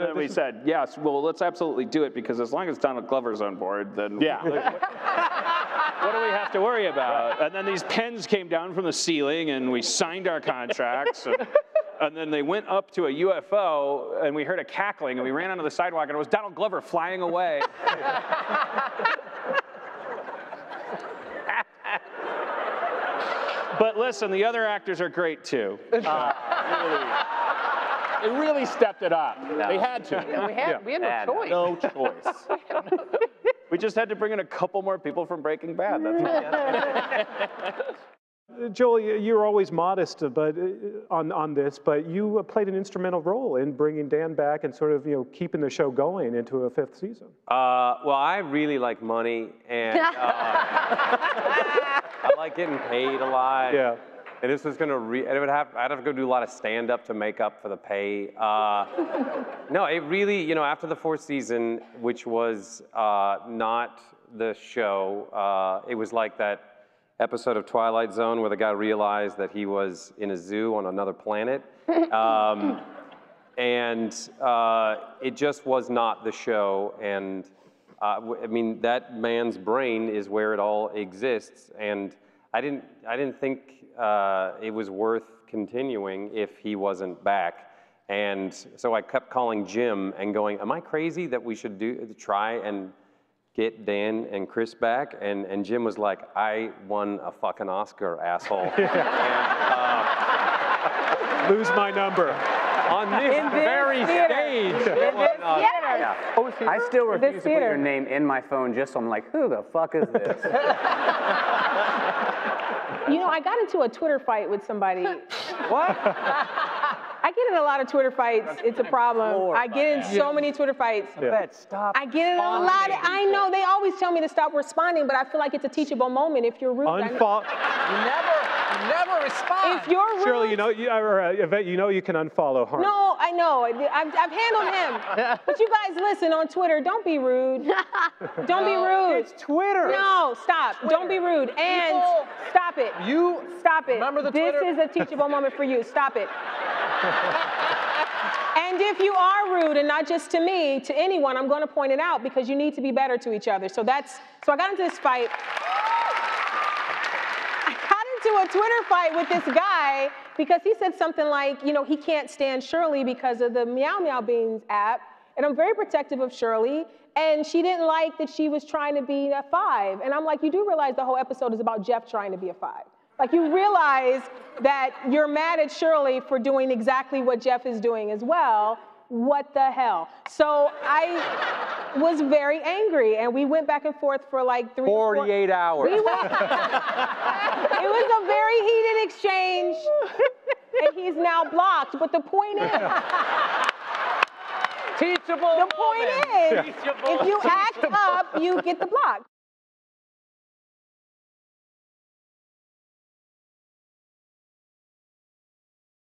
then we said, yes, well, let's absolutely do it, because as long as Donald Glover's on board, then yeah. what do we have to worry about? And then these pens came down from the ceiling, and we signed our contracts. And then they went up to a UFO, and we heard a cackling, and we ran onto the sidewalk, and it was Donald Glover flying away. But listen, the other actors are great, too. They really stepped it up. No. They had to. No, we had no choice. No choice. We just had to bring in a couple more people from Breaking Bad. That's all. Joel, you're always modest on this, but you played an instrumental role in bringing Dan back and sort of keeping the show going into a 5th season. Well, I really like money, and I like getting paid a lot. Yeah. And this was gonna I'd have to go do a lot of stand-up to make up for the pay. No, it really, after the 4th season, which was not the show, it was like that episode of Twilight Zone where the guy realized that he was in a zoo on another planet. And it just was not the show. And I mean, that man's brain is where it all exists. And I didn't think it was worth continuing if he wasn't back. And so I kept calling Jim and going, am I crazy that we should try and get Dan and Chris back? And Jim was like, I won a fucking Oscar, asshole. And, lose my number. On this very stage. I still refuse to put your name in my phone just so I'm like, who the fuck is this? I got into a Twitter fight with somebody. What? I get in a lot of Twitter fights. It's a problem. I get in so many Twitter fights. Stop. I get in a lot. I know they always tell me to stop responding, but I feel like it's a teachable moment. If you're rude, You never respond. If you're rude, Shirley, Yvette, you can unfollow Harmon. No, I know. I've handled him. But you guys listen on Twitter. Don't be rude. Don't be rude. It's Twitter. No, stop. Don't be rude. And stop it. Stop it. Remember the This Twitter? is a teachable moment for you. Stop it. And if you are rude, and not just to me, to anyone, I'm going to point it out because you need to be better to each other. So I got into this fight. I got into a Twitter fight with this guy because he said something like, he can't stand Shirley because of the Meow Meow Beans app. And I'm very protective of Shirley. And she didn't like that she was trying to be a 5. And I'm like, you do realize the whole episode is about Jeff trying to be a 5. Like, you realize that you're mad at Shirley for doing exactly what Jeff is doing as well. What the hell? So I was very angry, and we went back and forth for like 48 hours. It was a very heated exchange, and he's now blocked. But the point is, Teachable. if you act up, you get the block.